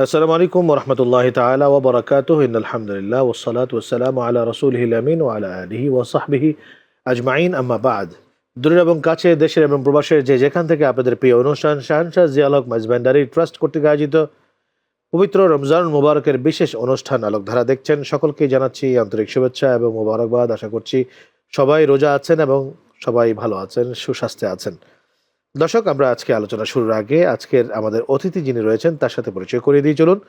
আসসালামু আলাইকুম ওরহমতুল্লাহ তাআলা ওয়া বারাকাতুহু ইন্নাল হামদুলিল্লাহ ওয়াসসালাতু ওয়াসসালামু আলা রাসূলিহিল আমিন ওয়া আলা আলিহি ওয়া সাহবিহি আজমাইন আম্মা বা'দ। দূরের এবং কাছে, দেশের এবং প্রবাসের যে যেখান থেকে আপনাদের প্রিয় অনুষ্ঠান শাহনশাহ জিয়াউল হক মাইজভান্ডারি ট্রাস্ট কর্তৃক আয়োজিত পবিত্র রমজান মুবারকের বিশেষ অনুষ্ঠান আলোকধারা দেখছেন, সকলকে জানাচ্ছি আন্তরিক শুভেচ্ছা এবং মোবারকবাদ। আশা করছি সবাই রোজা আছেন এবং সবাই ভালো আছেন, সুস্বাস্থ্যে আছেন। দর্শক, আমরা আজকে আলোচনা শুরুর আগে আজকের আমাদের অতিথি যিনি রয়েছেন তার সাথে পরিচয় করিয়ে দিয়ে চলুন।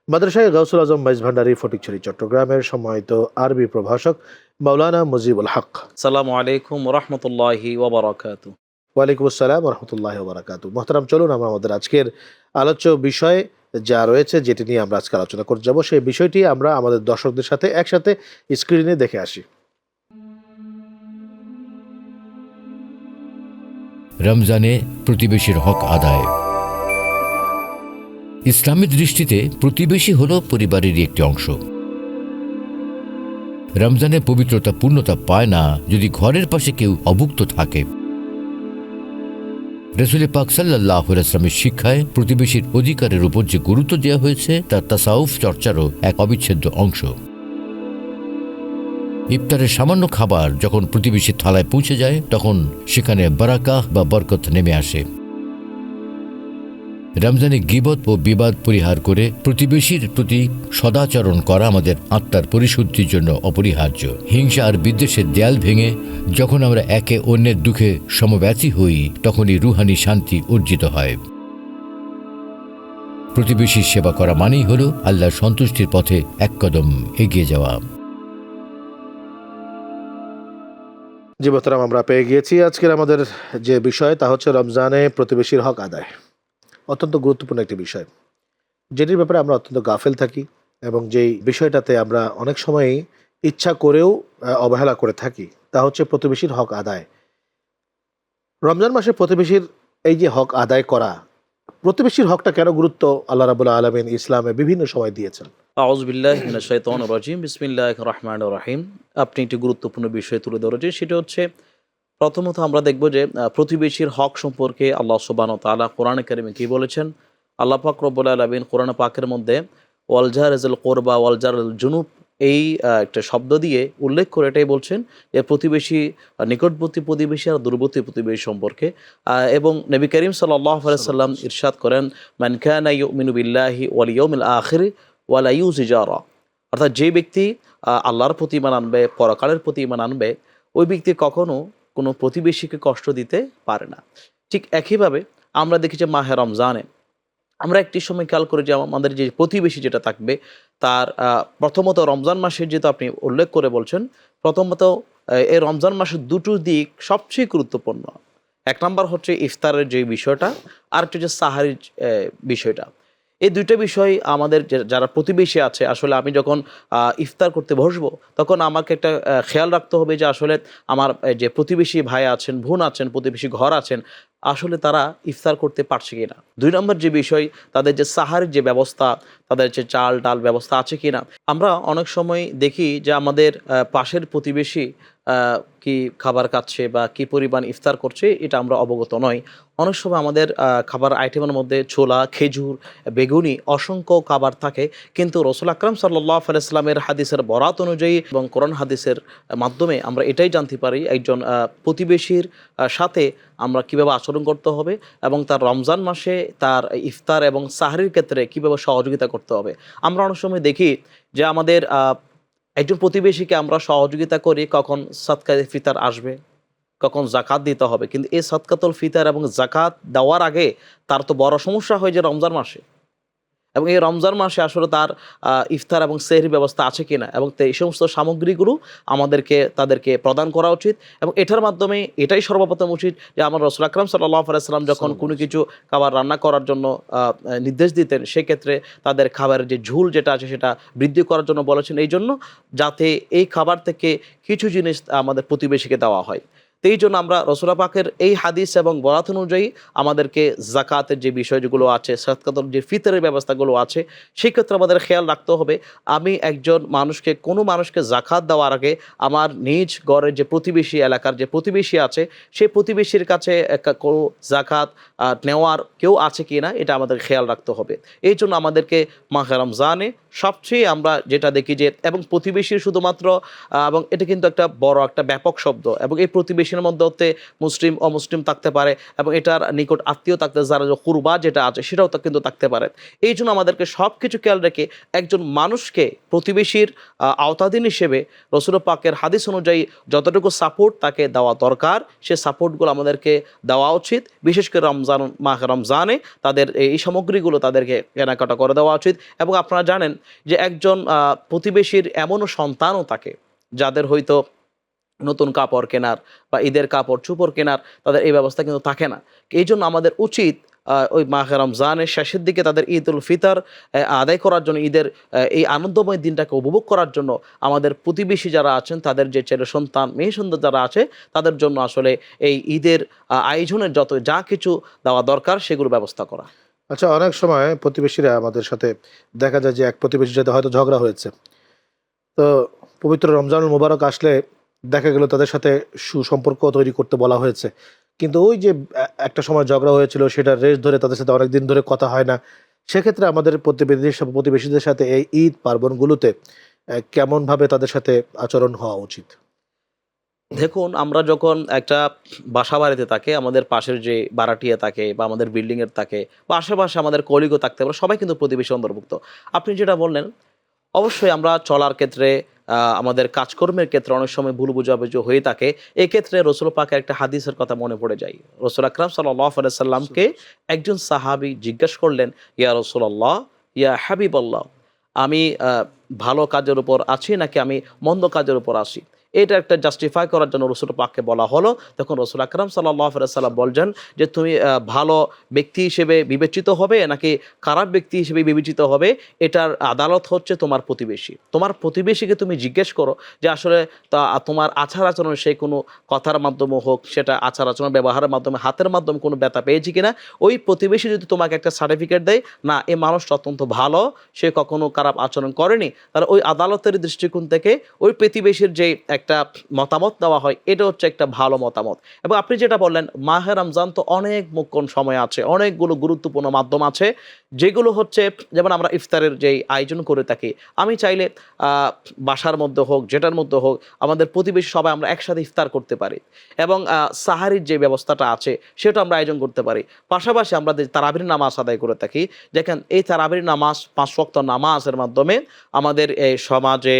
মাদ্রাসায়ে গাউসুল আজম মাইজভান্ডারি ফটিকছড়ি চট্টগ্রামের সম্মানিত আরবি প্রভাষক মাওলানা মুজিবুল হক। আসসালামু আলাইকুম রহমতুল্লাহি ওয়া বারাকাতুহু। ওয়ালাইকুম আসসালাম রহমতুল্লাহ বারাকাতু। মোহতারাম, চলুন আমরা আমাদের আজকের আলোচ্য বিষয় যা রয়েছে, যেটি নিয়ে আমরা আজকে আলোচনা করতে যাব, সেই বিষয়টি আমরা আমাদের দর্শকদের সাথে একসাথে স্ক্রিনে দেখে আসি। রমজানে প্রতিবেশীর হক আদায়। ইসলামী দৃষ্টিতে প্রতিবেশী হল পরিবারেরই একটি অংশ। রমজানে পবিত্রতা পূর্ণতা পায় না যদি ঘরের পাশে কেউ অভুক্ত থাকে। রাসূল পাক সাল্লাল্লাহু আলাইহি ওয়াসাল্লামের শিক্ষায় প্রতিবেশীর অধিকারের উপর যে গুরুত্ব দেওয়া হয়েছে তা তাসাউফ চর্চারও এক অবিচ্ছেদ্য অংশ। ইফতারের সামান্য খাবার যখন প্রতিবেশীর থালায় পৌঁছে যায় তখন সেখানে বারাকাহ বা বরকত নেমে আসে। রমজানে গীবত ও বিবাদ পরিহার করে প্রতিবেশীর প্রতি সদাচরণ করা আমাদের আত্মার পরিশুদ্ধির জন্য অপরিহার্য। হিংসা আর বিদ্বেষের দেয়াল ভেঙে যখন আমরা একে অন্যের দুঃখে সমব্যথী হই তখনই রুহানি শান্তি অর্জিত হয়। প্রতিবেশীর সেবা করা মানেই হল আল্লাহর সন্তুষ্টির পথে এক কদম এগিয়ে যাওয়া। জি মোহতারাম, আমরা পেয়ে গিয়েছি আজকের আমাদের যে বিষয়, তা হচ্ছে রমজানে প্রতিবেশীর হক আদায়। অত্যন্ত গুরুত্বপূর্ণ একটি বিষয়, যেটির ব্যাপারে আমরা অত্যন্ত গাফেল থাকি এবং যেই বিষয়টাতে আমরা অনেক সময়ই ইচ্ছা করেও অবহেলা করে থাকি, তা হচ্ছে প্রতিবেশীর হক আদায়। রমজান মাসে প্রতিবেশীর এই যে হক আদায় করা, প্রতিবেশীর হকটা কেন গুরুত্ব আল্লাহ রাব্বুল আলামিন ইসলামে বিভিন্ন সময় দিয়েছেন? আউযু বিল্লাহি মিনাশ শাইতানির রাজিম। বিসমিল্লাহির রহমানির রহিম। আপনি একটি গুরুত্বপূর্ণ বিষয় তুলে ধরেছেন, সেটা হচ্ছে প্রথমত আমরা দেখব যে প্রতিবেশীর হক সম্পর্কে আল্লাহ সুবহানাহু ওয়া তাআলা কোরআনে কারিমে কি বলেছেন। আল্লাহ পাক রব্বুল আলামিন কোরআন পাকের মধ্যে ওয়াল জারিল কোরবা ওয়াল জারিল জুনুব এই একটা শব্দ দিয়ে উল্লেখ করে এটাই বলছেন যে প্রতিবেশী, নিকটবর্তী প্রতিবেশী আর দূরবর্তী প্রতিবেশী সম্পর্কে। এবং নবী করিম সাল্লাল্লাহু আলাইহি সাল্লাম ইরশাদ করেন, মান কানা ইউমিনু বিল্লাহি ওয়াল ইয়াউমিল আখির ওয়া লা ইউজি জারা। অর্থাৎ যে ব্যক্তি আল্লাহর প্রতি ঈমান আনবে, পরকালের প্রতি ঈমান আনবে, ওই ব্যক্তি কখনো কোনো প্রতিবেশীকে কষ্ট দিতে পারে না। ঠিক একইভাবে আমরা দেখি যে মাহে রমজানে আমরা একটি সময় খেয়াল করি যে আমাদের যে প্রতিবেশী যেটা থাকবে তার প্রথমত রমজান মাসের, যেহেতু আপনি উল্লেখ করে বলছেন, প্রথমত এই রমজান মাসের দুটো দিক সবচেয়ে গুরুত্বপূর্ণ। এক নম্বর হচ্ছে ইফতারের যে বিষয়টা, আর একটা হচ্ছে সাহারির বিষয়টা। এই দুইটা বিষয় আমাদের যারা প্রতিবেশী আছে, আসলে আমি যখন ইফতার করতে বসবো তখন আমাকে একটা খেয়াল রাখতে হবে যে আসলে আমার যে প্রতিবেশী ভাই আছেন, বোন আছেন, প্রতিবেশী ঘর আছেন, আসলে তারা ইফতার করতে পারছে কিনা। দুই নম্বর যে বিষয়, তাদের যে সাহারির যে ব্যবস্থা, তাদের যে চাল ডাল ব্যবস্থা আছে কিনা। আমরা অনেক সময় দেখি যে আমাদের পাশের প্রতিবেশী কি খাবার খাচ্ছে বা কি পরিমাণ ইফতার করছে এটা আমরা অবগত নই। অনেক সময় আমাদের খাবার আইটেমের মধ্যে ছোলা, খেজুর, বেগুনি অসংখ্য খাবার থাকে, কিন্তু রাসূল আকরাম সাল্লাল্লাহু আলাইহি ওয়াসাল্লামের হাদিসের বরাত অনুযায়ী এবং কোরআন হাদিসের মাধ্যমে আমরা এটাই জানতে পারি একজন প্রতিবেশীর সাথে আমরা কিভাবে আচরণ করতে হবে এবং তার রমজান মাসে তার ইফতার এবং সাহরির ক্ষেত্রে কিভাবে সহযোগিতা করতে হবে। আমরা অনেক সময় দেখি যে আমাদের একজন প্রতিবেশীকে আমরা সহযোগিতা করি কখন সদকায়ে ফিতর আসবে, কখন জাকাত দিতে হবে, কিন্তু এই সদকাতুল ফিতর এবং জাকাত দেওয়ার আগে তার তো বড় সমস্যা হয় যে রমজান মাসে, এবং এই রমজান মাসে আসলে তার ইফতার এবং সেহরির ব্যবস্থা আছে কিনা, এবং এই সমস্ত সামগ্রীগুলো তাদেরকে প্রদান করা উচিত। এবং এটার মাধ্যমে এটাই সর্বপ্রথম উচিত যে আমার রাসূল আকরাম সাল্লাল্লাহু আলাইহি ওয়াসাল্লাম যখন কোনো কিছু খাবার রান্না করার জন্য নির্দেশ দিতেন, সেক্ষেত্রে তাদের খাবারের যে ঝুল যেটা আছে সেটা বৃদ্ধি করার জন্য বলেছেন, এই জন্য যাতে এই খাবার থেকে কিছু জিনিস আমাদের প্রতিবেশীকে দেওয়া হয়। তো এই জন্য আমরা রসুল পাকের এই হাদিস এবং বরাত অনুযায়ী আমাদেরকে জাকাতের যে বিষয়গুলো আছে, সাদকাতুল যে ফিতরের ব্যবস্থাগুলো আছে, সেই ক্ষেত্রে আমাদের খেয়াল রাখতে হবে আমি একজন মানুষকে, কোনো মানুষকে জাকাত দেওয়ার আগে আমার নিজ ঘরের যে প্রতিবেশী, এলাকার যে প্রতিবেশী আছে, সেই প্রতিবেশীর কাছে কোনো জাকাত নেওয়ার কেউ আছে কি না, এটা আমাদের খেয়াল রাখতে হবে। এই জন্য আমাদেরকে মাহে রমজানে সবচেয়ে আমরা যেটা দেখি যে, এবং প্রতিবেশীর শুধুমাত্র এবং এটা কিন্তু একটা বড় একটা ব্যাপক শব্দ, এবং এই প্রতিবেশীর মধ্যে হতে মুসলিম অমুসলিম থাকতে পারে, এবং এটার নিকট আত্মীয় থাকতে, যারা যে কুরবা যেটা আছে সেটাও কিন্তু থাকতে পারে। এই জন্য আমাদেরকে সব কিছু খেয়াল রেখে একজন মানুষকে প্রতিবেশীর আওতাধীন হিসেবে রসুল পাকের হাদিস অনুযায়ী যতটুকু সাপোর্ট তাকে দেওয়া দরকার, সে সাপোর্টগুলো আমাদেরকে দেওয়া উচিত। বিশেষ করে মাহে রমজানে তাদের এই সামগ্রীগুলো তাদেরকে কেনাকাটা করে দেওয়া উচিত। এবং আপনারা জানেন যে একজন প্রতিবেশীর এমনও সন্তানও থাকে যাদের হয়তো নতুন কাপড় কেনার বা ঈদের কাপড় চোপড় কেনার তাদের এই ব্যবস্থা কিন্তু থাকে না। এই জন্য আমাদের উচিত ওই মাহে রমজানের শেষের দিকে তাদের ঈদ উল ফিতর আদায় করার জন্য, ঈদের এই আনন্দময় দিনটাকে উপভোগ করার জন্য আমাদের প্রতিবেশী যারা আছেন, তাদের যে ছেলে সন্তান মেয়ে সন্তান যারা আছে, তাদের জন্য আসলে এই ঈদের আয়োজনের যত যা কিছু দেওয়া দরকার সেগুলো ব্যবস্থা করা। আচ্ছা, অনেক সময় প্রতিবেশীরা আমাদের সাথে দেখা যায় যে এক প্রতিবেশীর সাথে হয়তো ঝগড়া হয়েছে, তো পবিত্র রমজানুল মুবারক আসলে দেখা গেল তাদের সাথে সুসম্পর্ক তৈরি করতে বলা হয়েছে, কিন্তু ওই যে একটা সময় ঝগড়া হয়েছিল সেটা রেশ ধরে তাদের সাথে অনেক দিন ধরে কথা হয় না। সেক্ষেত্রে আমাদের প্রতিবেশীদের সাথে এই ঈদ পার্বণগুলোতে কেমনভাবে তাদের সাথে আচরণ হওয়া উচিত? দেখুন, আমরা যখন একটা বাসা বাড়িতে থাকে, আমাদের পাশের যে ভাড়াটিয়া থাকে বা আমাদের বিল্ডিংয়ের থাকে বা আশেপাশে আমাদের কলিগও থাকতে পারে, সবাই কিন্তু প্রতিবেশী অন্তর্ভুক্ত। আপনি যেটা বললেন, অবশ্যই আমরা চলার ক্ষেত্রে আমাদের কাজকর্মের ক্ষেত্রে অনেক সময় ভুল বুঝাবুঝি হয়ে থাকে। এক্ষেত্রে রসুল পাকের একটা হাদিসের কথা মনে পড়ে যায়। রসুল আকরাম সাল্লাল্লাহু আলাইহি সাল্লামকে একজন সাহাবী জিজ্ঞেস করলেন, ইয়া রাসূলুল্লাহ, ইয়া হাবিবাল্লাহ, আমি ভালো কাজের উপর আছি নাকি আমি মন্দ কাজের উপর আছি? এটা একটা জাস্টিফাই করার জন্য রসুল পাককে বলা হলো। তখন রসুল আকরাম সাল্লাল্লাহু আলাইহি সাল্লাম বলছেন যে তুমি ভালো ব্যক্তি হিসেবে বিবেচিত হবে নাকি খারাপ ব্যক্তি হিসেবে বিবেচিত হবে, এটার আদালত হচ্ছে তোমার প্রতিবেশী। তোমার প্রতিবেশীকে তুমি জিজ্ঞেস করো যে আসলে তোমার আচার আচরণ, সে কোনো কথার মাধ্যমে হোক, সেটা আচার আচরণ ব্যবহারের মাধ্যমে, হাতের মাধ্যমে কোনো ব্যথা পেয়েছি কিনা। ওই প্রতিবেশী যদি তোমাকে একটা সার্টিফিকেট দেয়, না এই মানুষটা অত্যন্ত ভালো, সে কখনো খারাপ আচরণ করেনি, তাহলে ওই আদালতের দৃষ্টিকোণ থেকে ওই প্রতিবেশীর যে একটা মতামত দেওয়া হয়, এটা হচ্ছে একটা ভালো মতামত। এবং আপনি যেটা বললেন, মাহে রমজান তো অনেক মুখ্যম সময় আছে, অনেকগুলো গুরুত্বপূর্ণ মাধ্যম আছে, যেগুলো হচ্ছে যেমন আমরা ইফতারের যেই আয়োজন করে থাকি, আমি চাইলে বাসার মধ্যে হোক, যেটার মধ্যে হোক, আমাদের প্রতিবেশী সবাই আমরা একসাথে ইফতার করতে পারি, এবং সাহারির যে ব্যবস্থাটা আছে সেটা আমরা আয়োজন করতে পারি। পাশাপাশি আমরা তারাবির নামাজ আদায় করে থাকি। দেখেন, এই তারাবির নামাজ 5 ওয়াক্ত নামাজের মাধ্যমে আমাদের এই সমাজে,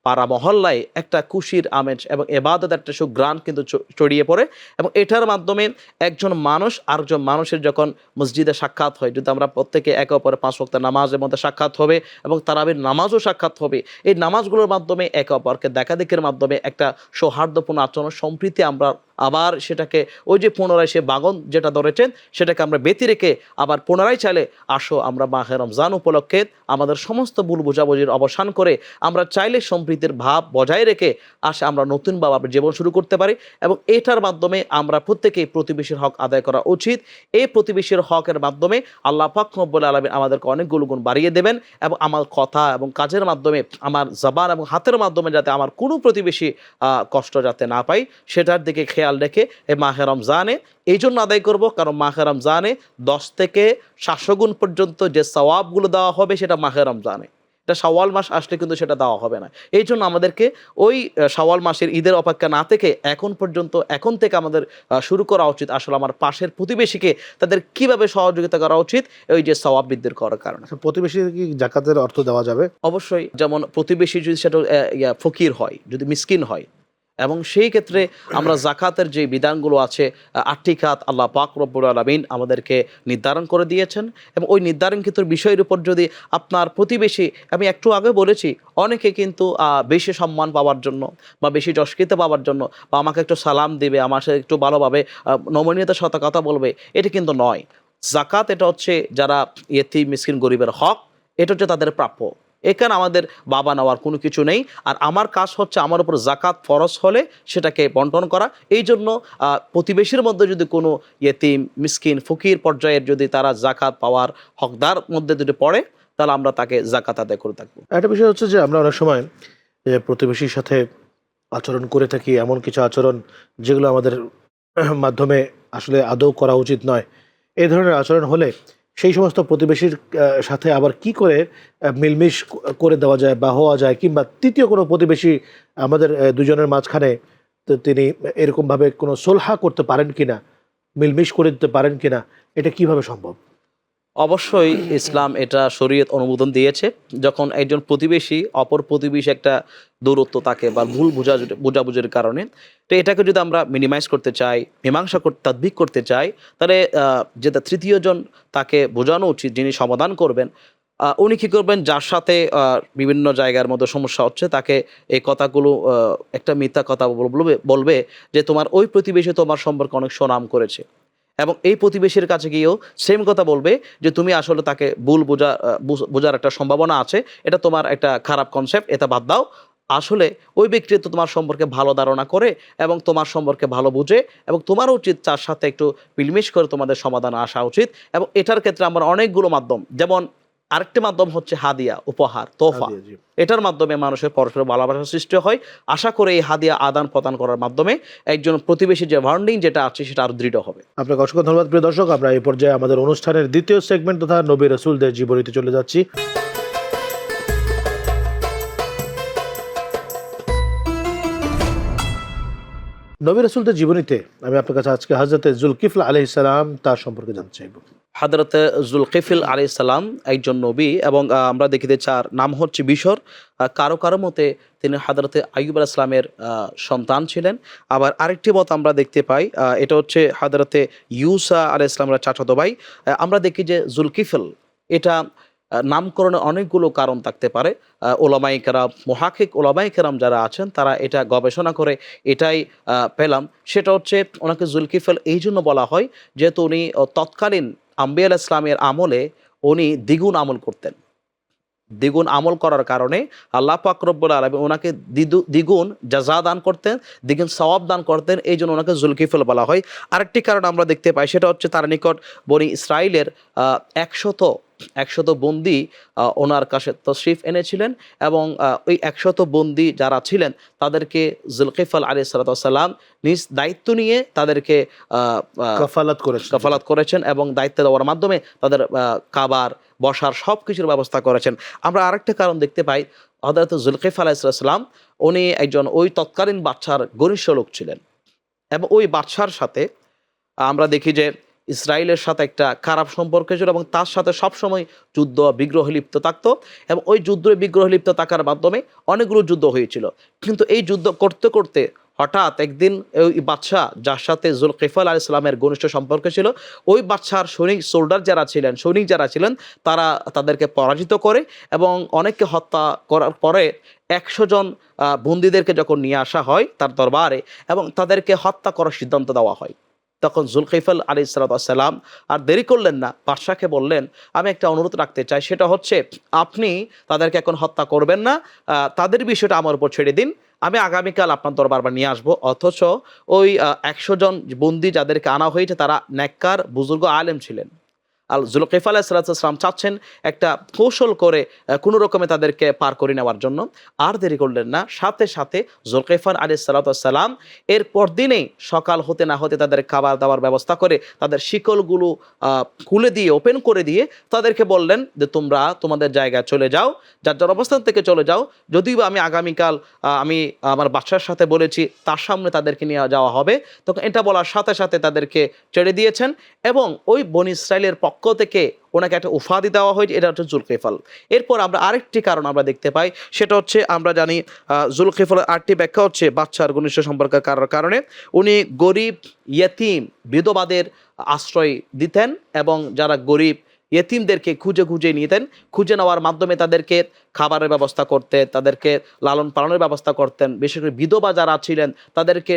পাড়া মহল্লায় একটা খুশির আমেজ এবং এবাদত একটা সুঘ্রাণ কিন্তু ছড়িয়ে পড়ে। এবং এটার মাধ্যমে একজন মানুষ আরেকজন মানুষের যখন মসজিদে সাক্ষাৎ হয়, যদি আমরা প্রত্যেকে একে অপরের 5 ওয়াক্ত নামাজের মধ্যে সাক্ষাৎ হবে এবং তারাবির নামাজও সাক্ষাৎ হবে, এই নামাজগুলোর মাধ্যমে একে অপরকে দেখাদেখির মাধ্যমে একটা সৌহার্দ্যপূর্ণ আচরণ, সম্প্রীতি আমরা আবার সেটাকে ওই যে পুনরায় সে বাগন যেটা ধরেছেন সেটাকে আমরা ব্যতি রেখে আবার পুনরায় চাইলে আসো আমরা মাহে রমজান উপলক্ষে আমাদের সমস্ত ভুল বোঝাবুঝির অবসান করে আমরা চাইলে সম্প্রীতির ভাব বজায় রেখে আসে আমরা নতুনভাবে আমরা জীবন শুরু করতে পারি। এবং এটার মাধ্যমে আমরা প্রত্যেকেই প্রতিবেশীর হক আদায় করা উচিত। এই প্রতিবেশীর হকের মাধ্যমে আল্লাহ পাক রব্বুল আলামিন আমাদেরকে অনেকগুলো গুণ বাড়িয়ে দেবেন, এবং আমার কথা এবং কাজের মাধ্যমে, আমার জবান এবং হাতের মাধ্যমে যাতে আমার কোনো প্রতিবেশী কষ্ট যাতে না পাই, সেটার দিকে খেয়াল রেখে এই মাহে রমজানে এই জন্য আদায় করব, কারণ মাহে রমজানে 10 থেকে 700 গুণ পর্যন্ত যে সওয়াবগুলো দেওয়া হবে সেটা মাহে রমজানে, এটা শাওয়াল মাস আসলে কিন্তু সেটা দেওয়া হবে না। এই জন্য আমাদেরকে ওই শাওয়াল মাসের ঈদের অপেক্ষা না থেকে এখন থেকে আমাদের শুরু করা উচিত আসলে আমার পাশের প্রতিবেশীকে তাদের কিভাবে সহযোগিতা করা উচিত, ওই যে সওয়াব বৃদ্ধির করার কারণে। প্রতিবেশী কি জাকাতের অর্থ দেওয়া যাবে? অবশ্যই, যেমন প্রতিবেশী যদি সেটা ফকির হয়, যদি মিসকিন হয়, এবং সেই ক্ষেত্রে আমরা জাকাতের যে বিধানগুলো আছে, 8টি খাত আল্লাহ পাক রব্বুল আলামিন আমাদেরকে নির্ধারণ করে দিয়েছেন। এবং ওই নির্ধারণকৃত বিষয়ের উপর যদি আপনার প্রতিবেশী, আমি একটু আগে বলেছি, অনেকে কিন্তু বেশি সম্মান পাওয়ার জন্য বা বেশি যশকৃত পাওয়ার জন্য বা আমাকে একটু সালাম দিবে, আমার সাথে একটু ভালোভাবে নমনীয়তার সাথে কথা বলবে, এটা কিন্তু নয়। জাকাত এটা হচ্ছে যারা ইয়েতিম মিসকিন গরিবের হক, এটা হচ্ছে তাদের প্রাপ্য। এখানে আমাদের বাবা নেওয়ার কোনো কিছু নেই। আর আমার কাজ হচ্ছে আমার উপর জাকাত ফরজ হলে সেটাকে বন্টন করা। এই জন্য প্রতিবেশীর মধ্যে যদি কোনো ইয়েতিম, মিসকিন, ফকির পর্যায়ের যদি তারা জাকাত পাওয়ার হকদার মধ্যে যদি পড়ে, তাহলে আমরা তাকে জাকাত আদায় করে থাকবো। একটা বিষয় হচ্ছে যে আমরা অনেক সময় প্রতিবেশীর সাথে আচরণ করে থাকি, এমন কিছু আচরণ যেগুলো আমাদের মাধ্যমে আসলে আদৌ করা উচিত নয়। এই ধরনের আচরণ হলে সেই সমস্ত প্রতিবেশীর সাথে আবার কি করে মিলমিশ করে দেওয়া যায় বা হওয়া যায়, কিংবা তৃতীয় কোনো প্রতিবেশী আমাদের দুজনের মাঝখানে তিনি এরকমভাবে কোনো সোলহা করতে পারেন কিনা, মিলমিশ করে দিতে পারেন কিনা, এটা কিভাবে সম্ভব? অবশ্যই ইসলাম এটা শরীয়ত অনুমোদন দিয়েছে। যখন একজন প্রতিবেশী অপর প্রতিবেশী একটা দূরত্ব থাকে বা ভুল বোঝাবুঝির কারণে, তো এটাকে যদি আমরা মিনিমাইজ করতে চাই, মীমাংসা করতে তাদবিক করতে চাই, তাহলে যেটা তৃতীয় জন তাকে বোঝানো উচিত, যিনি সমাধান করবেন। উনি কী করবেন, যার সাথে বিভিন্ন জায়গার মধ্যে সমস্যা হচ্ছে তাকে এই কথাগুলো একটা মিথ্যা কথা বলবে যে তোমার ওই প্রতিবেশী তোমার সম্পর্কে অনেক সুনাম করেছে, এবং এই প্রতিবেশীর কাছে গিয়েও সেম কথা বলবে যে তুমি আসলে তাকে ভুল বোঝার একটা সম্ভাবনা আছে, এটা তোমার একটা খারাপ কনসেপ্ট, এটা বাদ দাও। আসলে ওই ব্যক্তি তো তোমার সম্পর্কে ভালো ধারণা করে এবং তোমার সম্পর্কে ভালো বুঝে, এবং তোমার উচিত তার সাথে একটু মিলমিশ করে তোমাদের সমাধানে আসা উচিত। এবং এটার ক্ষেত্রে আমরা অনেকগুলো মাধ্যম, যেমন আরেকটি মাধ্যম হচ্ছে হাদিয়া, উপহার, তোহফা। হাদিয়া, জি। এটার মাধ্যমে মানুষের পরস্পর ভালোবাসার সৃষ্টি হয়। আশা করে এই হাদিয়া আদান প্রদান করার মাধ্যমে একজন প্রতিবেশীর যে বন্ডিং যেটা আছে সেটা আরো দৃঢ় হবে। আপনাকে অসংখ্য ধন্যবাদ প্রিয় দর্শক। আমরা এই পর্যায়ে আমাদের অনুষ্ঠানের দ্বিতীয় সেগমেন্ট তথা নবী রাসূলদের জীবনীতে চলে যাচ্ছি। নবী রাসূলদের জীবনীতে আমি আপনার কাছে আজকে হযরতে যুলকিফল আলাইহিস সালাম তার সম্পর্কে জানতে চাইব। হযরতে যুলকিফল আলাইহিস সালাম একজন নবী, এবং আমরা দেখিতে চার নাম হচ্ছে বিশর। কারো কারো মতে তিনি হযরতে আইয়ুব আলাইহিস সালামের সন্তান ছিলেন। আবার আরেকটি মত আমরা দেখতে পাই, এটা হচ্ছে হযরতে ইউসা আলাইহিস সালামের চাচাতো ভাই। আমরা দেখি যে যুলকিফল এটা নামকরণে অনেকগুলো কারণ থাকতে পারে। ওলামায়ে কেরাম, মুহাক্কিক ওলামায়ে কেরাম যারা আছেন তারা এটা গবেষণা করে এটাই পেলাম, সেটা হচ্ছে ওনাকে যুলকিফল এই জন্য বলা হয় যেহেতু উনি তৎকালীন আম্বিয়া আলাইহিস সালামের আমলে উনি দ্বিগুণ আমল করতেন। দ্বিগুণ আমল করার কারণে আল্লাহ পাক রব্বুল আলামিন ওনাকে দ্বিগুণ জাযা দান করতেন, দ্বিগুণ সওয়াব দান করতেন, এই জন্য ওনাকে যুলকিফল বলা হয়। আরেকটি কারণ আমরা দেখতে পাই, সেটা হচ্ছে তার নিকট বনি ইসরাইলের 100 বন্দী ওনার কাছে তশরিফ এনেছিলেন, এবং ওই 100 বন্দী যারা ছিলেন তাদেরকে যুলকিফল আলাইহিস সালাম নিজ দায়িত্ব নিয়ে তাদেরকে কাফালাত করেছেন, এবং দায়িত্ব দেওয়ার মাধ্যমে তাদের খাবার, বসার সব কিছুর ব্যবস্থা করেছেন। আমরা আরেকটা কারণ দেখতে পাই, হযরত যুলকিফল আলাইহিস সালাম উনি একজন ওই তৎকালীন বাদশার ঘনিষ্ঠ লোক ছিলেন, এবং ওই বাদশার সাথে আমরা দেখি যে ইসরায়েলের সাথে একটা খারাপ সম্পর্ক ছিল, এবং তার সাথে সবসময় যুদ্ধ বিগ্রহে লিপ্ত থাকতো, এবং ওই যুদ্ধে বিগ্রহে লিপ্ত থাকার মাধ্যমে অনেকগুলো যুদ্ধ হয়েছিল। কিন্তু এই যুদ্ধ করতে করতে হঠাৎ একদিন ওই বাদশাহ যার সাথে যুলকিফল আলাইহিস সালামের ঘনিষ্ঠ সম্পর্ক ছিল, ওই বাদশার সৈনিক যারা ছিলেন তারা তাদেরকে পরাজিত করে, এবং অনেককে হত্যা করার পরে 100 জন বন্দীদেরকে যখন নিয়ে আসা হয় তার দরবারে, এবং তাদেরকে হত্যা করার সিদ্ধান্ত দেওয়া হয়, তখন যুলকিফল আলাইহিস সালাম আর দেরি করলেন না, বাদশাকে বললেন আমি একটা অনুরোধ রাখতে চাই, সেটা হচ্ছে আপনি তাদেরকে এখন হত্যা করবেন না, তাদের বিষয়টা আমার উপর ছেড়ে দিন, আমি আগামীকাল আপনার দরবার নিয়ে আসবো। অথচ ওই 100 জন বন্দী যাদেরকে আনা হয়েছে তারা নেককার বুজুর্গ আলেম ছিলেন। আর যুলকিফল আলাইহিস সালাম চাচ্ছেন একটা কৌশল করে কোনো রকমে তাদেরকে পার করে নেওয়ার জন্য। আর দেরি করলেন না, সাথে সাথে যুলকিফল আলাইহিস সালাম এর পরদিনেই সকাল হতে না হতে তাদের খাবার দাবার ব্যবস্থা করে তাদের শিকলগুলো খুলে দিয়ে, ওপেন করে দিয়ে তাদেরকে বললেন যে তোমরা তোমাদের জায়গায় চলে যাও, যার যার অবস্থান থেকে চলে যাও, যদিও আমি আগামীকাল আমি আমার বাদশার সাথে বলেছি তার সামনে তাদেরকে নিয়ে যাওয়া হবে। তখন এটা বলার সাথে সাথে তাদেরকে ছেড়ে দিয়েছেন, এবং ওই বনি ইসরাইলের পক্ষ থেকে ওনাকে একটা উপাধি দেওয়া হয়, এটা হচ্ছে যুলকিফল। এরপর আমরা আরেকটি কারণ আমরা দেখতে পাই, সেটা হচ্ছে আমরা জানি যুলকিফলের আরেকটি ব্যাখ্যা হচ্ছে বাদশার ঘনিষ্ঠ সম্পর্কের কারণে উনি গরিব, ইয়েতিম, বিধবাদের আশ্রয় দিতেন, এবং যারা গরিব ইয়েতিমদেরকে খুঁজে খুঁজে নিতেন, খুঁজে নেওয়ার মাধ্যমে তাদেরকে খাবারের ব্যবস্থা করতেন, তাদেরকে লালন পালনের ব্যবস্থা করতেন, বিশেষ করে বিধবা যারা ছিলেন তাদেরকে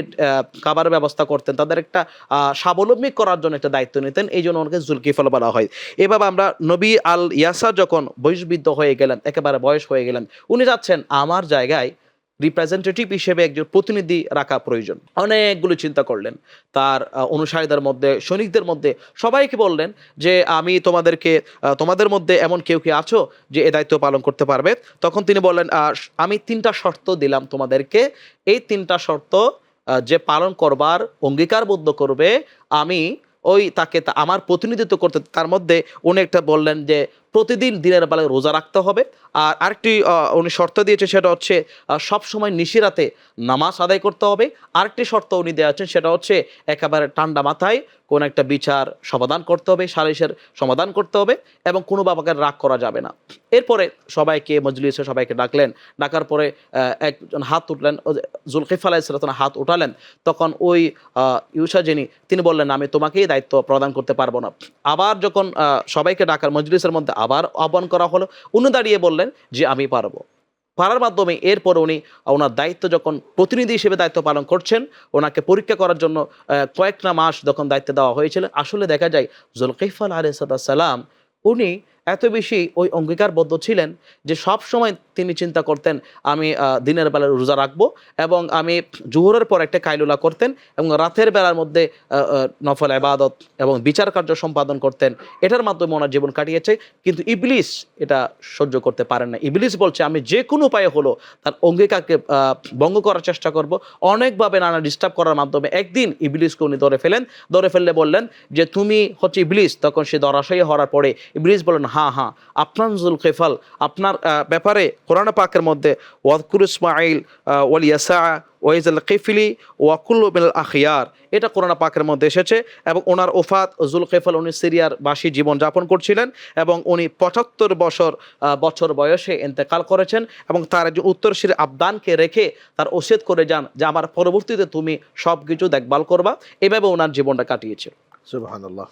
খাবারের ব্যবস্থা করতেন, তাদের একটা স্বাবলম্বী করার জন্য একটা দায়িত্ব নিতেন। এই জন্য ওনাকে জুলকিফল বলা হয়। এভাবে আমরা নবী আল ইয়াসা যখন বয়সবৃদ্ধ হয়ে গেলেন, একেবারে বয়স হয়ে গেলেন, উনি যাচ্ছেন আমার জায়গায় রিপ্রেজেন্টেটিভ হিসেবে একজন প্রতিনিধি রাখা প্রয়োজন। অনেকগুলো চিন্তা করলেন, তার অনুসারীদের মধ্যে, সৈনিকদের মধ্যে সবাইকে বললেন যে আমি তোমাদের মধ্যে এমন কেউ কি আছো যে এ দায়িত্ব পালন করতে পারবে? তখন তিনি বললেন আমি 3টা শর্ত দিলাম তোমাদেরকে, এই 3টা শর্ত যে পালন করবার অঙ্গীকারবদ্ধ করবে আমি তাকে আমার প্রতিনিধিত্ব করতে। তার মধ্যে উনি একটা বললেন যে প্রতিদিন দিনের বেলায় রোজা রাখতে হবে, আর আরেকটি উনি শর্ত দিয়েছে সেটা হচ্ছে সবসময় নিশিরাতে নামাজ আদায় করতে হবে। আরেকটি শর্ত উনি দেওয়া আছেন সেটা হচ্ছে একেবারে ঠান্ডা মাথায় কোন একটা বিচার সমাধান করতে হবে, সালিশের সমাধান করতে হবে, এবং কোনো বাবাকে রাগ করা যাবে না। এরপরে সবাইকে মজলিসে সবাইকে ডাকলেন, ডাকার পরে একজন হাত উঠলেন, জুলকিফল আলাইহিস সালাম হাত উঠালেন। তখন ওই ইউসা যিনি, তিনি বললেন আমি তোমাকেই দায়িত্ব প্রদান করতে পারবো না। আবার যখন সবাইকে ডাকার মজলিসের মধ্যে আবার আহ্বান করা হলো, উনি দাঁড়িয়ে বললেন যে আমি পারবো। পারার মাধ্যমে এরপর উনি ওনার দায়িত্ব যখন প্রতিনিধি হিসেবে দায়িত্ব পালন করছেন, ওনাকে পরীক্ষা করার জন্য কয়েকটা মাস যখন দায়িত্ব দেওয়া হয়েছিল, আসলে দেখা যায় জুলকিফল আলাইহিস সালাম উনি এত বেশি ওই অঙ্গীকারবদ্ধ ছিলেন যে সব সময় তিনি চিন্তা করতেন আমি দিনের বেলায় রোজা রাখবো, এবং আমি জোহরের পর একটা কাইলুলা করতেন, এবং রাতের বেলার মধ্যে নফল ইবাদত এবং বিচার কার্য সম্পাদন করতেন। এটার মাধ্যমে ওনার জীবন কাটিয়েছে। কিন্তু ইবলিস এটা সহ্য করতে পারেন না। ইবলিস বলছে আমি যে কোনো উপায়ে হলো তার অঙ্গীকারকে ভঙ্গ করার চেষ্টা করব। অনেকভাবে নানা ডিস্টার্ব করার মাধ্যমে একদিন ইবলিসকে উনি ধরে ফেললে বললেন যে তুমি হচ্ছে ইবলিস। তখন সে ধরাশায়ী হওয়ার পরে ইবলিস বললেন হ্যাঁ, আপনার জুলকিফল, আপনার ব্যাপারে কোরআন পাকের মধ্যে ওয়াজকুর ইসমাঈল ওয়াল ইয়াসা ওয়াইজাল কিফলি ওয়াকুল্লু মিনাল আখিয়ার, এটা কোরআন পাকের মধ্যে এসেছে। এবং ওনার ওফাত, জুলকিফল উনি সিরিয়ার বাসী জীবনযাপন করছিলেন, এবং উনি 75 বছর বয়সে ইন্তেকাল করেছেন, এবং তার একজন উত্তরসূরি আবদানকে রেখে তার ওসিয়ত করে যান যে আমার পরবর্তীতে তুমি সব কিছু দেখভাল করবা। এভাবে ওনার জীবনটা কাটিয়েছিল। সুবহানাল্লাহ।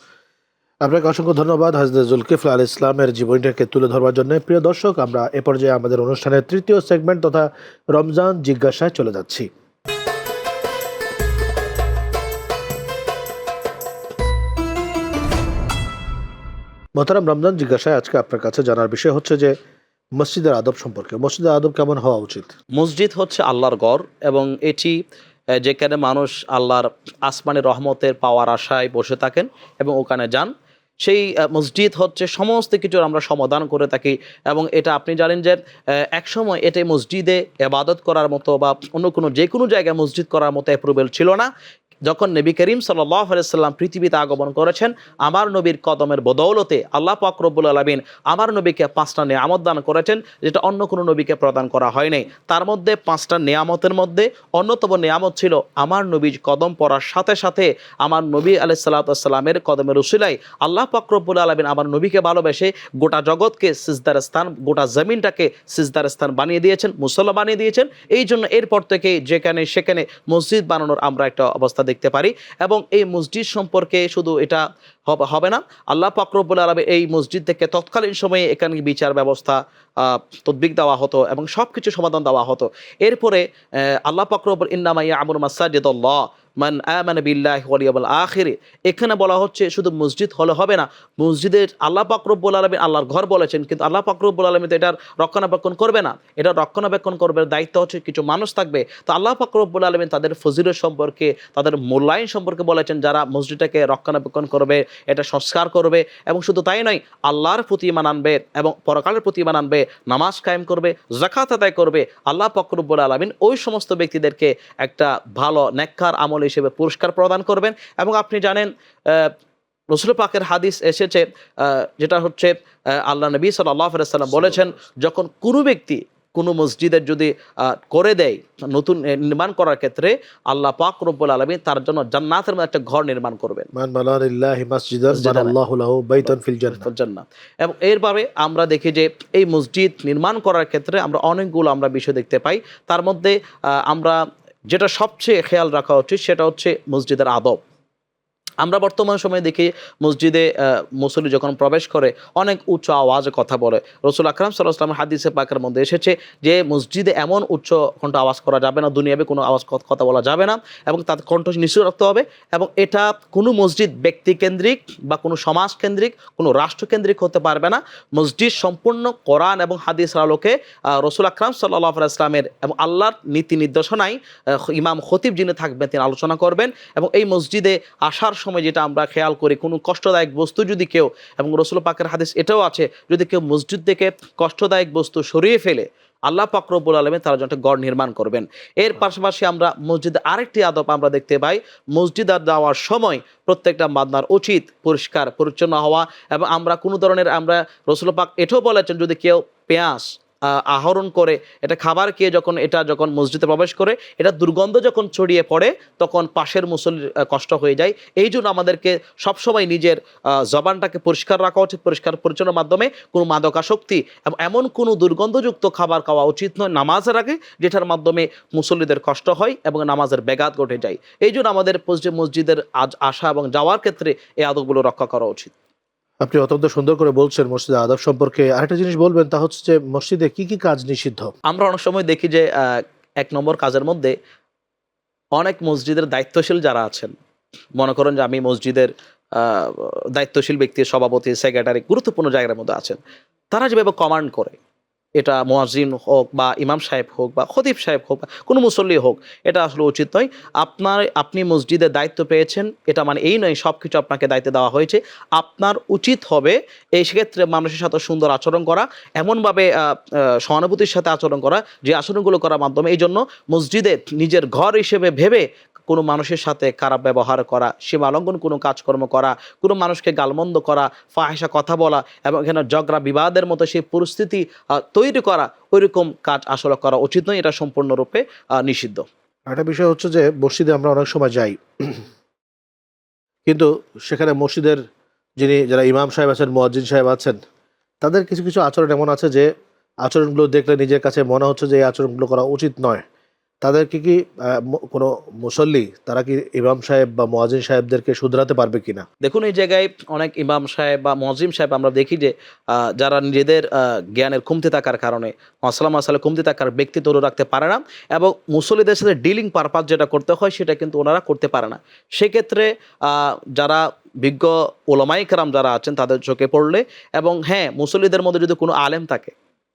আপনাকে অসংখ্য ধন্যবাদ হযরত জুলকিফল আলাইহিস সালামের জীবনীটাকে তুলে ধরবার জন্য। প্রিয় দর্শক, আমরা এ পর্যায়ে আমাদের অনুষ্ঠানের তৃতীয় সেগমেন্ট তথা রমজান জিজ্ঞাসায় চলে যাচ্ছি। মোহতারাম, রমজান জিজ্ঞাসায় আজকে আপনার কাছে জানার বিষয় হচ্ছে যে মসজিদের আদব সম্পর্কে। মসজিদের আদব কেমন হওয়া উচিত? মসজিদ হচ্ছে আল্লাহর ঘর, এবং এটি যেখানে মানুষ আল্লাহর আসমানি রহমতের পাওয়ার আশায় বসে থাকেন এবং ওখানে যান। সেই মসজিদ হচ্ছে সমস্ত কিছুর আমরা সমাধান করে থাকি। এবং এটা আপনি জানেন যে একসময় এটাই মসজিদে ইবাদত করার মতো বা অন্য কোনো যে কোনো জায়গায় মসজিদ করার মতো অ্যাপ্রুভেল ছিল না। যখন নবী করিম সাল্লাল্লাহু আলাইহি সাল্লাম পৃথিবীতে আগমন করেছেন, আমার নবীর কদমের বদৌলতে আল্লাহ পাক রব্বুল আলামিন আমার নবীকে 5টা নিয়ামত দান করেছেন, যেটা অন্য কোনো নবীকে প্রদান করা হয়নি। তার মধ্যে 5টা নিয়ামতের মধ্যে অন্যতম নিয়ামত ছিল আমার নবীর কদম পড়ার সাথে সাথে আমার নবী আলাইহিস সালাতু ওয়াস সালামের কদমের উসিলায় আল্লাহ পাক রব্বুল আলামিন আমার নবীকে ভালোবেসে গোটা জগৎকে সিজদার স্থান, গোটা জমিনটাকে সিজদার স্থান বানিয়ে দিয়েছেন, মুসল্লা বানিয়ে দিয়েছেন। এই জন্য এরপর থেকে যেখানে সেখানে মসজিদ বানানোর আমরা একটা অবস্থা দেখতে পারি। এবং এই মসজিদ সম্পর্কে শুধু এটা হবে না, আল্লাহ পাক রব্বুল আলামিন এই মসজিদ থেকে তৎকালীন সময়ে এখানে বিচার ব্যবস্থা তদবিক দেওয়া হতো এবং সব কিছু সমাধান দেওয়া হতো। এরপরে আল্লাহ পাক রব্বুল ইন্নামা ইয়ামুরু মাসাজিদাল্লাহ মান আমানা বিল্লাহি ওয়াল ইয়াউমিল আখির, এখানে বলা হচ্ছে শুধু মসজিদ হলে হবে না, মসজিদের আল্লাহ পাক রব্বুল আলামিন আল্লাহর ঘর বলেছেন, কিন্তু আল্লাহ পাক রব্বুল আলামিন তো এটার রক্ষণাবেক্ষণ করবে না। এটা রক্ষণাবেক্ষণ করবে দায়িত্ব হচ্ছে কিছু মানুষ থাকবে। তো আল্লাহ পাক রব্বুল আলামিন তাদের ফজিলত সম্পর্কে, তাদের মূল্যায়ন সম্পর্কে বলেছেন, যারা মসজিদটাকে রক্ষণাবেক্ষণ করবে, এটা সংস্কার করবে, এবং শুধু তাই নয়, আল্লাহর প্রতি ঈমান আনবে এবং পরকালের প্রতি ঈমান আনবে, নামাজ কায়েম করবে, যাকাত আদায় করবে, আল্লাহ পাক রব্বুল আলামিন ওই সমস্ত ব্যক্তিদেরকে একটা ভালো নেককার আমল হিসেবে পুরস্কার প্রদান করবেন। এবং আপনি জানেন রাসূল পাকের হাদিস এসেছে, যেটা হচ্ছে আল্লাহ নবী সাল্লাল্লাহু আলাইহি ওয়াসাল্লাম বলেছেন, যখন কোনো ব্যক্তি কোনো মসজিদের যদি করে দেয় নতুন নির্মাণ করার ক্ষেত্রে, আল্লাহ পাক রব্বুল আলামিন তার জন্য জান্নাতের মধ্যে একটা ঘর নির্মাণ করবেন। মান বানা লিল্লাহি মাসজিদান বানাল্লাহু লাহু বাইতান ফিল জান্নাহ। এবং এরভাবে আমরা দেখি যে এই মসজিদ নির্মাণ করার ক্ষেত্রে আমরা অনেকগুলো আমরা বিষয় দেখতে পাই। তার মধ্যে আমরা যেটা সবচেয়ে খেয়াল রাখা উচিত সেটা হচ্ছে মসজিদের আদব। আমরা বর্তমান সময়ে দেখি মসজিদে মুসল্লি যখন প্রবেশ করে অনেক উচ্চ আওয়াজে কথা বলে। রসুল আকরাম সাল্লাল্লাহু আলাইহি ওয়াসাল্লাম হাদিসে পাকের মধ্যে এসেছে যে মসজিদে এমন উচ্চ কণ্ঠ আওয়াজ করা যাবে না, দুনিয়াবে কোনো আওয়াজ কথা বলা যাবে না, এবং তার কণ্ঠ নিচু রাখতে হবে। এবং এটা কোনো মসজিদ ব্যক্তিকেন্দ্রিক বা কোনো সমাজকেন্দ্রিক, কোনো রাষ্ট্রকেন্দ্রিক হতে পারবে না। মসজিদ সম্পূর্ণ কোরআন এবং হাদিসের আলোকে রসুল আকরাম সাল্লাল্লাহু আলাইহি ওয়াসাল্লামের এবং আল্লাহর নীতি নির্দেশনায় ইমাম খতিব যিনি থাকবেন তিনি আলোচনা করবেন। এবং এই মসজিদে আসার সময় যেটা আমরা খেয়াল করি, কোনো কষ্টদায়ক বস্তু যদি কেউ, এবং রসুল পাকের হাদিস এটাও আছে, যদি কেউ মসজিদ থেকে কষ্টদায়ক বস্তু সরিয়ে ফেলে আল্লাহ পাক রব্বুল আলামিন তার জন্য গড় নির্মাণ করবেন। এর পাশাপাশি আমরা মসজিদে আরেকটি আদব আমরা দেখতে পাই, মসজিদে যাওয়ার সময় প্রত্যেকটা বান্দার উচিত পরিষ্কার পরিচ্ছন্ন হওয়া। এবং আমরা কোনো ধরনের, আমরা রসুল পাক এটাও বলেছেন যদি কেউ পেঁয়াজ আহরণ করে এটা খাবার খেয়ে যখন মসজিদে প্রবেশ করে, এটা দুর্গন্ধ যখন ছড়িয়ে পড়ে তখন পাশের মুসল্লির কষ্ট হয়ে যায়। এই জন্য আমাদেরকে সবসময় নিজের জবানটাকে পরিষ্কার রাখা উচিত, পরিষ্কার পরিচ্ছন্নের মাধ্যমে। কোনো মাদকাসক্তি এবং এমন কোনো দুর্গন্ধযুক্ত খাবার খাওয়া উচিত নয় নামাজের আগে, যেটার মাধ্যমে মুসল্লিদের কষ্ট হয় এবং নামাজের ব্যাঘাত ঘটে যায়। এই জন্য আমাদের মসজিদের আসা এবং যাওয়ার ক্ষেত্রে এই আদবগুলো রক্ষা করা উচিত। আপনি অত্যন্ত সুন্দর করে বলছেন মসজিদের আদব সম্পর্কে। আরেকটা জিনিস বলবেন, তা হচ্ছে যে মসজিদে কি কি কাজ নিষিদ্ধ? আমরা অনেক সময় দেখি যে 1 নম্বর কাজের মধ্যে অনেক মসজিদের দায়িত্বশীল যারা আছেন, মনে করেন যে আমি মসজিদের দায়িত্বশীল ব্যক্তি, সভাপতি, সেক্রেটারি, গুরুত্বপূর্ণ জায়গার মধ্যে আছেন, তারা যেভাবে কমান্ড করে, এটা মুয়াজ্জিন হোক বা ইমাম সাহেব হোক বা খতিব সাহেব হোক বা কোনো মুসল্লি হোক, এটা আসলে উচিত নয়। আপনি মসজিদের দায়িত্ব পেয়েছেন, এটা মানে এই নয় সব কিছু আপনাকে দায়িত্ব দেওয়া হয়েছে। আপনার উচিত হবে এই সেক্ষেত্রে মানুষের সাথে সুন্দর আচরণ করা, এমনভাবে সহানুভূতির সাথে আচরণ করা যে আচরণগুলো করার মাধ্যমে, এই জন্য মসজিদে নিজের ঘর হিসেবে ভেবে কোনো মানুষের সাথে খারাপ ব্যবহার করা, সীমালঙ্ঘন কোনো কাজকর্ম করা, কোনো মানুষকে গালমন্দ করা, ফাহিশা কথা বলা এবং এখানে ঝগড়া বিবাদের মতো সেই পরিস্থিতি তৈরি করা, ওইরকম কাজ আসলে করা উচিত নয়। এটা সম্পূর্ণরূপে নিষিদ্ধ। একটা বিষয় হচ্ছে যে মসজিদে আমরা অনেক সময় যাই, কিন্তু সেখানে মসজিদের যারা ইমাম সাহেব আছেন, মুয়াজ্জিন সাহেব আছেন, তাদের কিছু কিছু আচরণ এমন আছে যে আচরণগুলো দেখলে নিজের কাছে মনে হচ্ছে যে এই আচরণগুলো করা উচিত নয়। তাদেরকে কি কোনো মুসল্লি তারা কি ইমাম সাহেব বা মুয়াজ্জিন সাহেবদেরকে শুধরাতে পারবে কিনা? দেখুন, এই জায়গায় অনেক ইমাম সাহেব বা মুয়াজ্জিন সাহেব আমরা দেখি যে যারা নিজেদের জ্ঞানের কমতি থাকার কারণে, মাসালা কমতি থাকার ব্যক্তি ধরে রাখতে পারে না, এবং মুসল্লিদের সাথে ডিলিং পারপাস যেটা করতে হয় সেটা কিন্তু ওনারা করতে পারে না। সেক্ষেত্রে যারা বিজ্ঞ ওলামায়ে কেরাম যারা আছেন তাদের চোখে পড়লে, এবং হ্যাঁ, মুসল্লিদের মধ্যে যদি কোনো আলেম থাকে,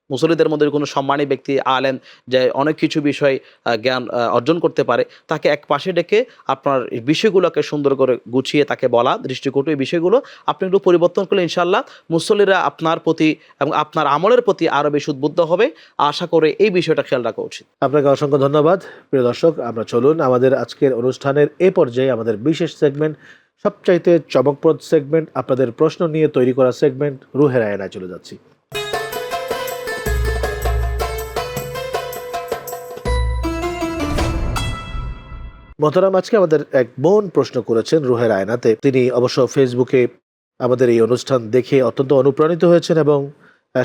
মুসল্লিদের মধ্যে কোনো সম্মানী ব্যক্তি আলেম যে অনেক কিছু বিষয় জ্ঞান অর্জন করতে পারে, তাকে এক পাশে ডেকে আপনার বিষয়গুলোকে সুন্দর করে গুছিয়ে তাকে বলা, দৃষ্টিকটু এই বিষয়গুলো আপনি একটু পরিবর্তন করলে ইনশাআল্লাহ মুসল্লিরা আপনার প্রতি এবং আপনার আমলের প্রতি আরও বেশি উদ্বুদ্ধ হবে। আশা করে এই বিষয়টা খেয়াল রাখা উচিত। আপনাকে অসংখ্য ধন্যবাদ। প্রিয় দর্শক, আমরা চলুন আমাদের আজকের অনুষ্ঠানের এ পর্যায়ে আমাদের বিশেষ সেগমেন্ট, সবচাইতে চমকপ্রদ সেগমেন্ট, আপনাদের প্রশ্ন নিয়ে তৈরি করা সেগমেন্ট রুহের আয়নায় চলে যাচ্ছি। মোহতারাম, আজকে আমাদের এক বোন প্রশ্ন করেছেন রুহের আয়নাতে। তিনি অবশ্য ফেসবুকে আমাদের এই অনুষ্ঠান দেখে অত্যন্ত অনুপ্রাণিত হয়েছেন এবং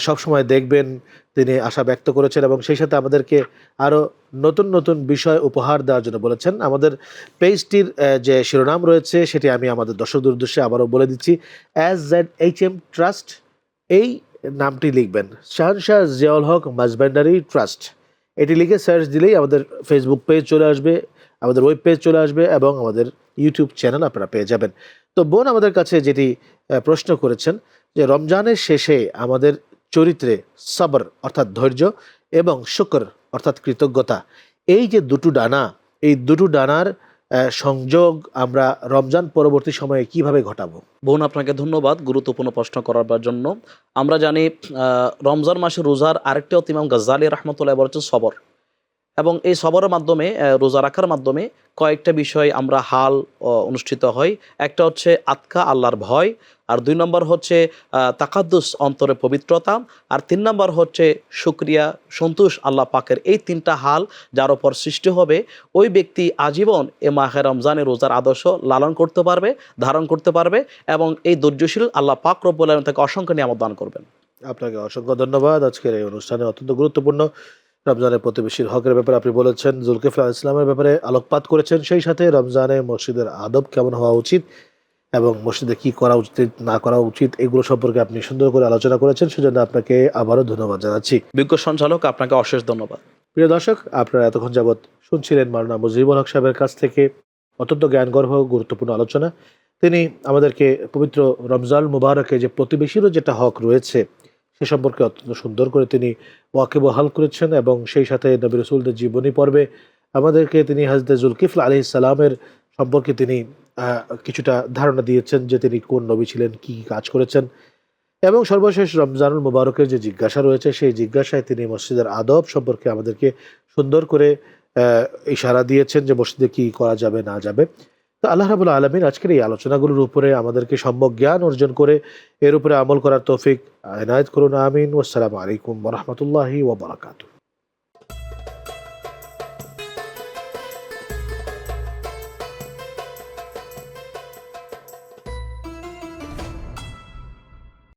সবসময় দেখবেন তিনি আশা ব্যক্ত করেছেন, এবং সেই সাথে আমাদেরকে আরও নতুন নতুন বিষয় উপহার দেওয়ার জন্য বলেছেন। আমাদের পেজটির যে শিরোনাম রয়েছে সেটি আমি আমাদের দর্শকদের উদ্দেশ্যে আবারও বলে দিচ্ছি, SZHM ট্রাস্ট। এই নামটি লিখবেন, শাহনশাহ জিয়াউল হক মাঝভান্ডারি ট্রাস্ট। এটি লিখে সার্চ দিলেই আমাদের ফেসবুক পেজ চলে আসবে, আমাদের ওয়েব পেজ চলে আসবে এবং আমাদের ইউটিউব চ্যানেল আপনারা পেয়ে যাবেন। তো বোন আমাদের কাছে যেটি প্রশ্ন করেছেন যে রমজানের শেষে আমাদের চরিত্রে সবর অর্থাৎ ধৈর্য এবং শুকর অর্থাৎ কৃতজ্ঞতা, এই যে দুটো ডানা, এই দুটো ডানার সংযোগ আমরা রমজান পরবর্তী সময়ে কিভাবে ঘটাবো? বোন, আপনাকে ধন্যবাদ গুরুত্বপূর্ণ প্রশ্ন করার জন্য। আমরা জানি রমজান মাসে রোজার আরেকটি ইমাম গাজ্জালী রাহমাতুল্লাহ বলেছেন সবর, এবং এই সবরের মাধ্যমে, রোজা রাখার মাধ্যমে কয়েকটা বিষয় আমরা হাল অনুষ্ঠিত হয়। একটা হচ্ছে আতকা, আল্লাহর ভয়, আর 2 নম্বর হচ্ছে তাকাদ্দুস, অন্তরে পবিত্রতা, আর 3 নম্বর হচ্ছে শুকরিয়া, সন্তোষ আল্লাহ পাকের। এই 3টা হাল যার ওপর সৃষ্টি হবে, ওই ব্যক্তি আজীবন এ মাহে রমজানের রোজার আদর্শ লালন করতে পারবে, ধারণ করতে পারবে, এবং এই ধৈর্যশীল আল্লাহ পাক রব্বুল আলামিন তাকে অসংখ্য নিয়ামত দান করবেন। আপনাকে অসংখ্য ধন্যবাদ। আজকের এই অনুষ্ঠানে অত্যন্ত গুরুত্বপূর্ণ রমজানের প্রতিবেশীর হকের ব্যাপারে আপনি বলেছেন, জুলকিফল ইসলামের ব্যাপারে আলোকপাত করেছেন, সেই সাথে রমজানে মসজিদের আদব কেমন হওয়া উচিত এবং মসজিদে কি করা উচিত না করা উচিত এগুলো সম্পর্কে আপনি সুন্দর করে আলোচনা করেছেন, সেজন্য আপনাকে আবারও ধন্যবাদ জানাচ্ছি। বিজ্ঞ সঞ্চালক, আপনাকে অশেষ ধন্যবাদ। প্রিয় দর্শক, আপনারা এতক্ষণ যাবৎ শুনছিলেন মাওলানা মুজিবুল হক সাহেবের কাছ থেকে অত্যন্ত জ্ঞানগর্ভ গুরুত্বপূর্ণ আলোচনা। তিনি আমাদেরকে পবিত্র রমজান মুবারকে যে প্রতিবেশীরও যেটা হক রয়েছে সে সম্পর্কে অত্যন্ত সুন্দর করে তিনি ওয়াকিবহাল করেছেন, এবং সেই সাথে নবী রাসূলদের জীবনী পর্বে আমাদেরকে তিনি হযরত জুলকিফল আলাইহিস সালামের সম্পর্কে তিনি কিছুটা ধারণা দিয়েছেন যে তিনি কোন নবী ছিলেন, কি কাজ করেছেন, এবং সর্বশেষ রমজানুল মুবারকের যে জিজ্ঞাসা রয়েছে সেই জিজ্ঞাসায় তিনি মসজিদের আদব সম্পর্কে আমাদেরকে সুন্দর করে ইশারা দিয়েছেন যে মসজিদে কি করা যাবে না যাবে। তো আল্লাহ রাব্বুল আলামিন আজকের এই আলোচনাগুলোর উপরে আমাদেরকে সম্যক জ্ঞান অর্জন করে এর উপরে আমল করার তৌফিক এনায়েত করুন, আমিন। ওয়াসসালামু আলাইকুম ওয়া রাহমাতুল্লাহি ওয়া বারাকাতুহু।